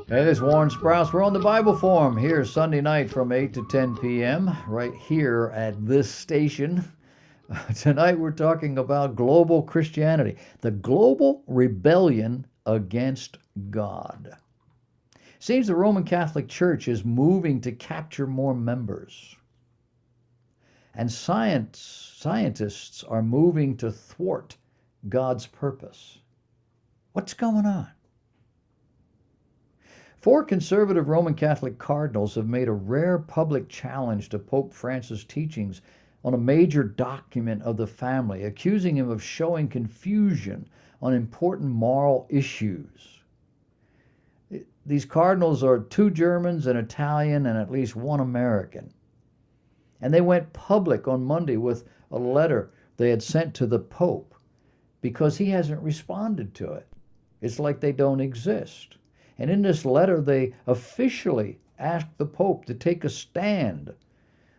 Hey, this is Warren Sprouse. We're on the Bible Forum here Sunday night from 8 to 10 p.m. right here at this station. Tonight we're talking about global Christianity, the global rebellion against God. Seems the Roman Catholic Church is moving to capture more members. And scientists are moving to thwart God's purpose. What's going on? Four conservative Roman Catholic cardinals have made a rare public challenge to Pope Francis' teachings on a major document of the family, accusing him of showing confusion on important moral issues. These cardinals are two Germans, an Italian, and at least one American. And they went public on Monday with a letter they had sent to the Pope because he hasn't responded to it. It's like they don't exist. And in this letter, they officially asked the Pope to take a stand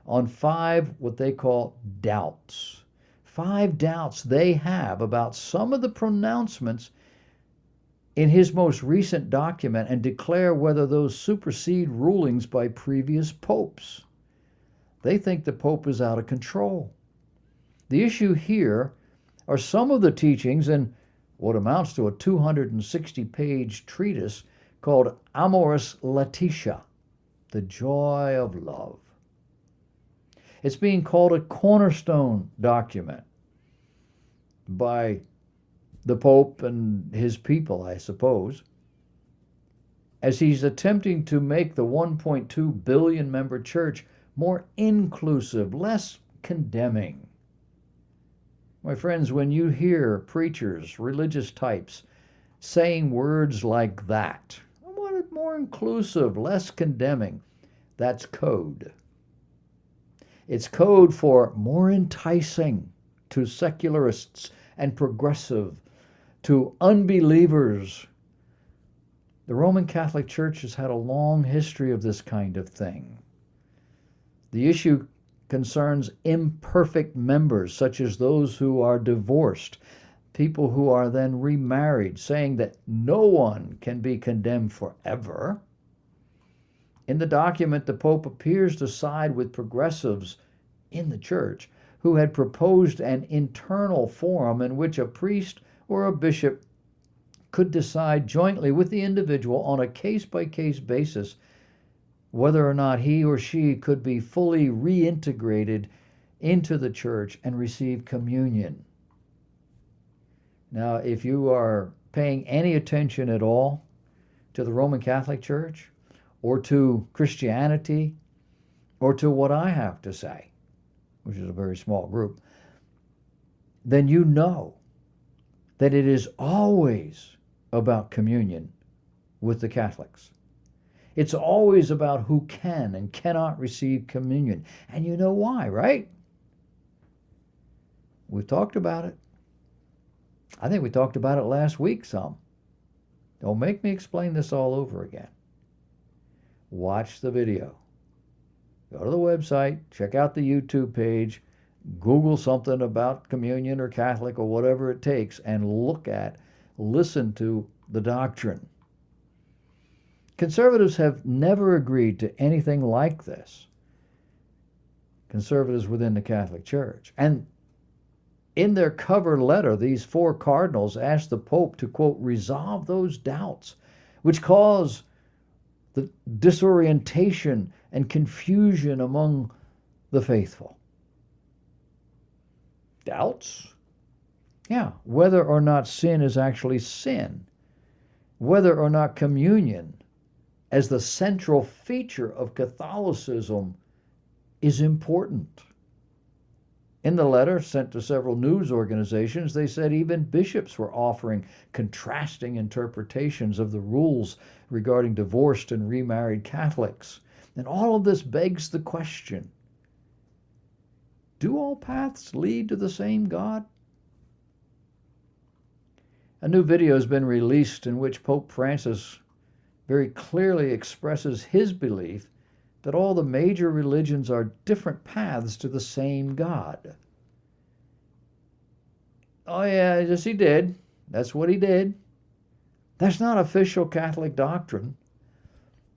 on five what they call doubts. Five doubts they have about some of the pronouncements in his most recent document and declare whether those supersede rulings by previous popes. They think the Pope is out of control. The issue here are some of the teachings in what amounts to a 260-page treatise called Amoris Laetitia, the joy of love. It's being called a cornerstone document by the Pope and his people, I suppose, as he's attempting to make the 1.2 billion member church more inclusive, less condemning. My friends, when you hear preachers, religious types, saying words like that, I want it more inclusive, less condemning, that's code. It's code for more enticing to secularists and progressive, to unbelievers. The Roman Catholic Church has had a long history of this kind of thing. The issue concerns imperfect members, such as those who are divorced, people who are then remarried, saying that no one can be condemned forever. In the document, the Pope appears to side with progressives in the church who had proposed an internal forum in which a priest or a bishop could decide jointly with the individual on a case-by-case basis whether or not he or she could be fully reintegrated into the church and receive communion. Now, if you are paying any attention at all to the Roman Catholic Church or to Christianity or to what I have to say, which is a very small group, then you know that it is always about communion with the Catholics. It's always about who can and cannot receive communion. And you know why, right? We've talked about it. I think we talked about it last week some. Don't make me explain this all over again. Watch the video. Go to the website, check out the YouTube page, Google something about communion or Catholic or whatever it takes, and listen to the doctrine. Conservatives have never agreed to anything like this. Conservatives within the Catholic Church. And in their cover letter, these four cardinals asked the Pope to, quote, resolve those doubts which cause the disorientation and confusion among the faithful. Doubts? Yeah, whether or not sin is actually sin, whether or not communion as the central feature of Catholicism is important. In the letter sent to several news organizations, they said even bishops were offering contrasting interpretations of the rules regarding divorced and remarried Catholics. And all of this begs the question, do all paths lead to the same God? A new video has been released in which Pope Francis very clearly expresses his belief that all the major religions are different paths to the same God. Oh yeah, yes he did. That's what he did. That's not official Catholic doctrine.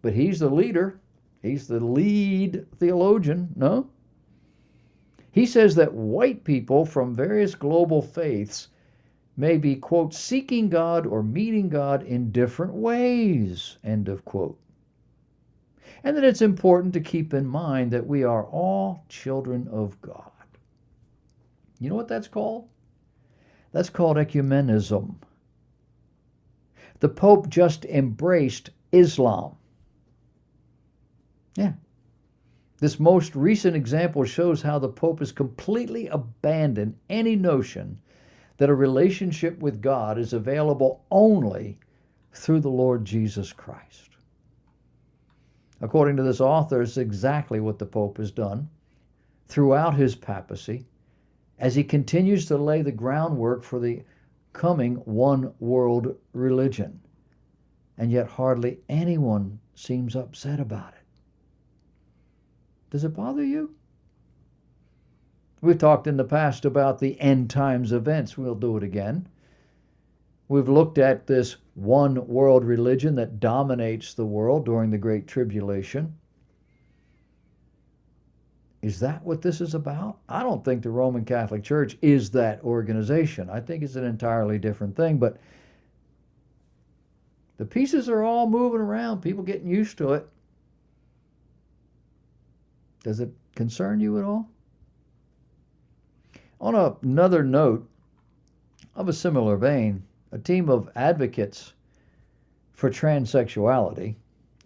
but he's the leader. He's the lead theologian, no? He says that white people from various global faiths may be, quote, seeking God or meeting God in different ways, end of quote. And that it's important to keep in mind that we are all children of God. You know what that's called? That's called ecumenism. The Pope just embraced Islam. Yeah. This most recent example shows how the Pope has completely abandoned any notion that a relationship with God is available only through the Lord Jesus Christ. According to this author, it's exactly what the Pope has done throughout his papacy as he continues to lay the groundwork for the coming one world religion. And yet hardly anyone seems upset about it. Does it bother you? We've talked in the past about the end times events. We'll do it again. We've looked at this one world religion that dominates the world during the Great Tribulation. Is that what this is about? I don't think the Roman Catholic Church is that organization. I think it's an entirely different thing, but the pieces are all moving around, people getting used to it. Does it concern you at all? On another note of a similar vein, a team of advocates for transsexuality,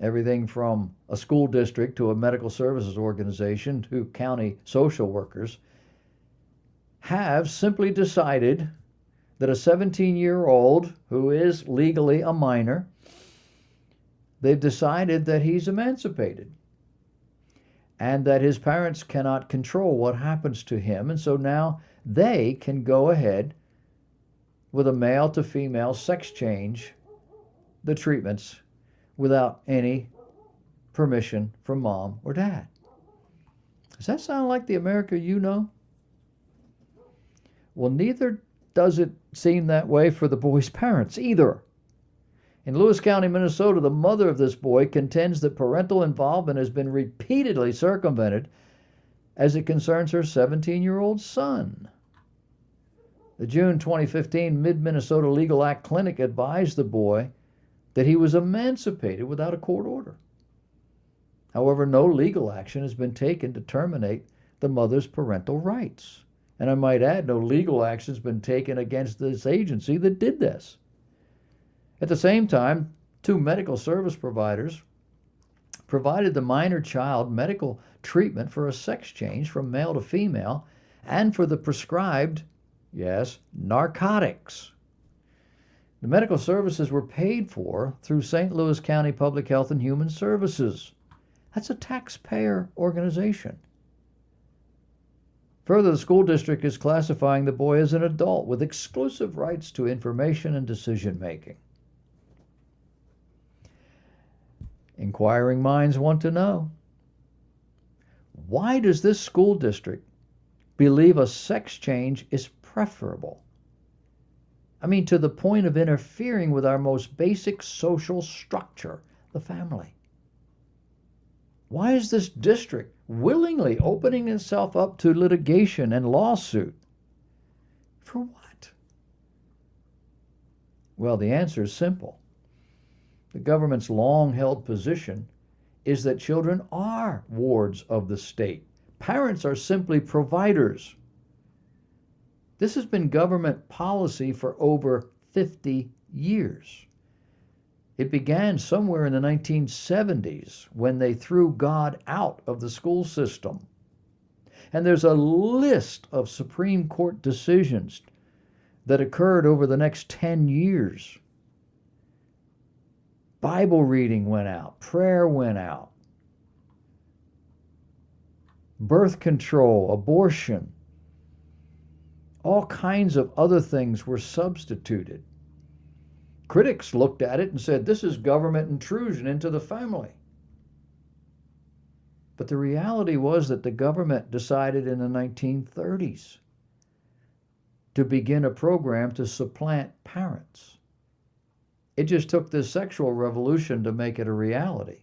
everything from a school district to a medical services organization to county social workers, have simply decided that a 17-year-old who is legally a minor, they've decided that he's emancipated and that his parents cannot control what happens to him. And so now they can go ahead with a male to female sex change, the treatments, without any permission from mom or dad. Does that sound like the America you know? Well, neither does it seem that way for the boy's parents either. In Lewis County, Minnesota, the mother of this boy contends that parental involvement has been repeatedly circumvented as it concerns her 17-year-old son. The June 2015 Mid-Minnesota Legal Act Clinic advised the boy that he was emancipated without a court order. However, no legal action has been taken to terminate the mother's parental rights. And I might add, no legal action has been taken against this agency that did this. At the same time, 2 medical service providers provided the minor child medical treatment for a sex change from male to female and for the prescribed, yes, narcotics. The medical services were paid for through St. Louis County Public Health and Human Services. That's a taxpayer organization. Further, the school district is classifying the boy as an adult with exclusive rights to information and decision making. Inquiring minds want to know, why does this school district believe a sex change is preferable? I mean, to the point of interfering with our most basic social structure, the family. Why is this district willingly opening itself up to litigation and lawsuit? For what? Well, the answer is simple. The government's long-held position is that children are wards of the state. Parents are simply providers. This has been government policy for over 50 years. It began somewhere in the 1970s when they threw God out of the school system. And there's a list of Supreme Court decisions that occurred over the next 10 years. Bible reading went out, prayer went out, birth control, abortion, all kinds of other things were substituted. Critics looked at it and said, this is government intrusion into the family. But the reality was that the government decided in the 1930s to begin a program to supplant parents. It just took this sexual revolution to make it a reality.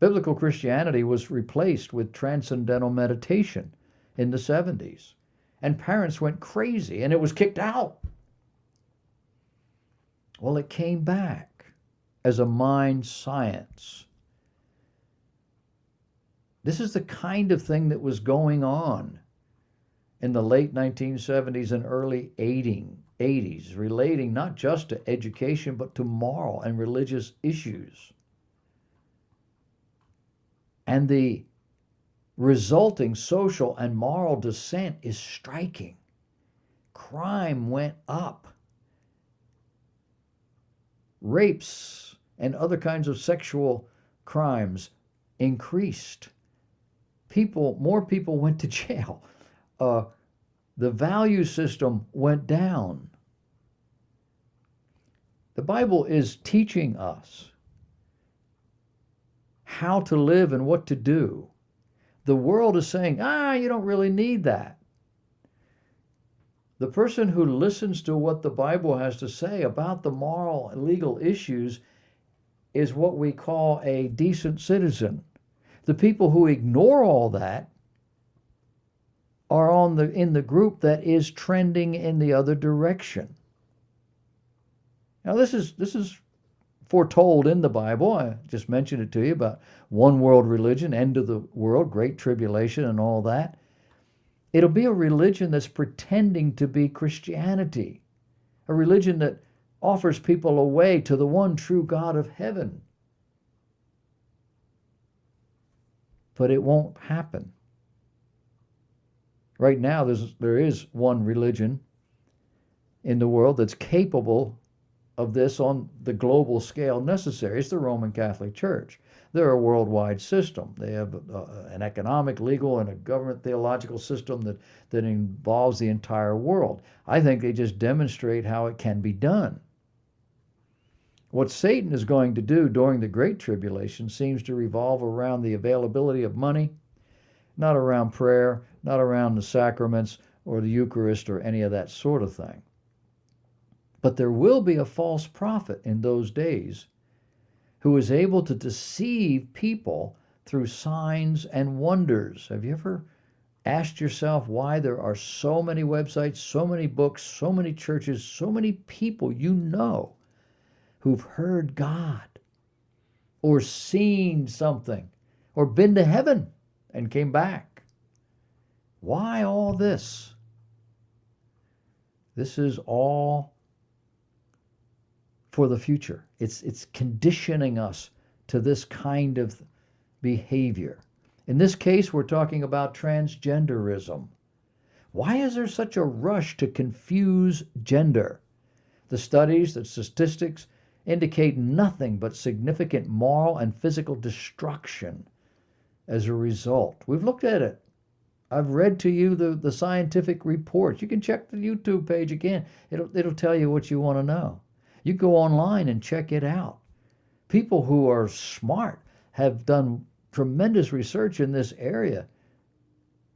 Biblical Christianity was replaced with transcendental meditation in the 70s. And parents went crazy and it was kicked out. Well, it came back as a mind science. This is the kind of thing that was going on in the late 1970s and early 80s, relating not just to education, but to moral and religious issues. And the resulting social and moral descent is striking. Crime went up. Rapes and other kinds of sexual crimes increased. More people went to jail. The value system went down. The Bible is teaching us how to live and what to do. The world is saying, you don't really need that. The person who listens to what the Bible has to say about the moral and legal issues is what we call a decent citizen. The people who ignore all that are in the group that is trending in the other direction. Now this is foretold in the Bible. I just mentioned it to you about one world religion, end of the world, great tribulation and all that. It'll be a religion that's pretending to be Christianity, a religion that offers people a way to the one true God of heaven. But it won't happen. Right now, there is one religion in the world that's capable of this on the global scale necessary. It's the Roman Catholic Church. They're a worldwide system. They have an economic, legal, and a government theological system that involves the entire world. I think they just demonstrate how it can be done. What Satan is going to do during the Great Tribulation seems to revolve around the availability of money, not around prayer, not around the sacraments or the Eucharist or any of that sort of thing. But there will be a false prophet in those days who is able to deceive people through signs and wonders. Have you ever asked yourself why there are so many websites, so many books, so many churches, so many people you know who've heard God or seen something or been to heaven and came back? Why all this? This is all for the future. It's conditioning us to this kind of behavior. In this case, we're talking about transgenderism. Why is there such a rush to confuse gender? The studies, the statistics indicate nothing but significant moral and physical destruction as a result. We've looked at it. I've read to you the scientific reports. You can check the YouTube page again. It'll tell you what you want to know. You go online and check it out. People who are smart have done tremendous research in this area,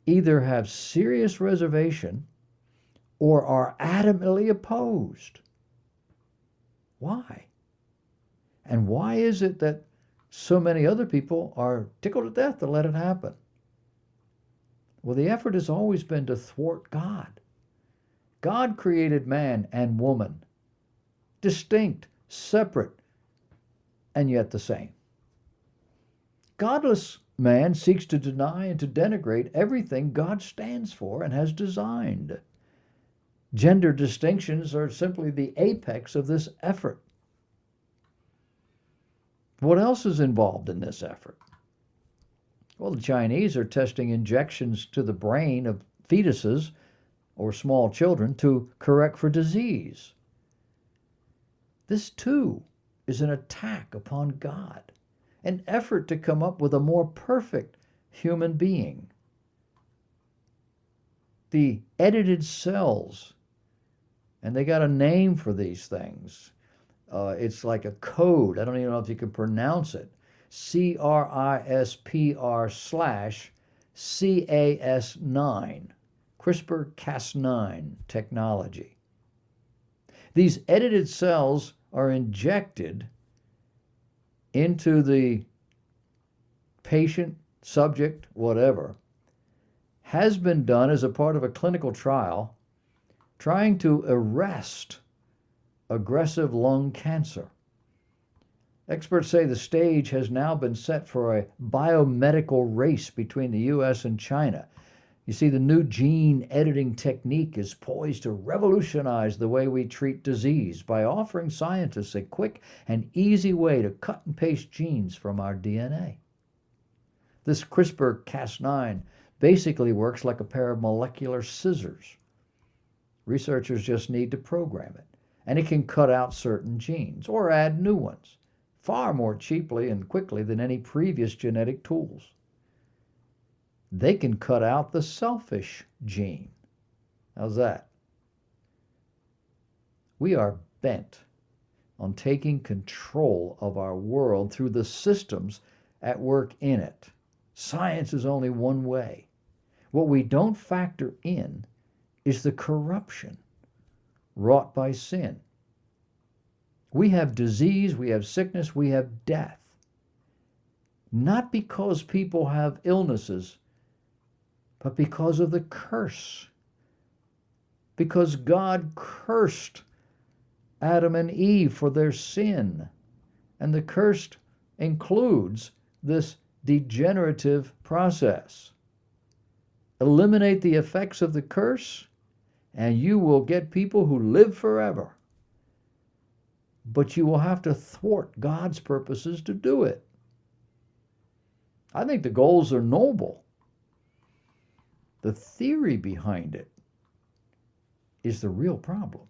either have serious reservation or are adamantly opposed. Why? And why is it that so many other people are tickled to death to let it happen? Well, the effort has always been to thwart God. God created man and woman, distinct, separate, and yet the same. Godless man seeks to deny and to denigrate everything God stands for and has designed. Gender distinctions are simply the apex of this effort. What else is involved in this effort? Well, the Chinese are testing injections to the brain of fetuses or small children to correct for disease. This too is an attack upon God, an effort to come up with a more perfect human being. The edited cells, and they got a name for these things. It's like a code. I don't even know if you can pronounce it. CRISPR/Cas9, CRISPR-Cas9 technology. These edited cells are injected into the patient, subject, whatever, has been done as a part of a clinical trial trying to arrest aggressive lung cancer. Experts say the stage has now been set for a biomedical race between the US and China. You see, the new gene editing technique is poised to revolutionize the way we treat disease by offering scientists a quick and easy way to cut and paste genes from our DNA. This CRISPR-Cas9 basically works like a pair of molecular scissors. Researchers just need to program it, and it can cut out certain genes or add new ones far more cheaply and quickly than any previous genetic tools. They can cut out the selfish gene. How's that? We are bent on taking control of our world through the systems at work in it. Science is only one way. What we don't factor in is the corruption wrought by sin. We have disease, we have sickness, we have death. Not because people have illnesses, but because of the curse. Because God cursed Adam and Eve for their sin. And the curse includes this degenerative process. Eliminate the effects of the curse, and you will get people who live forever. But you will have to thwart God's purposes to do it. I think the goals are noble. The theory behind it is the real problem.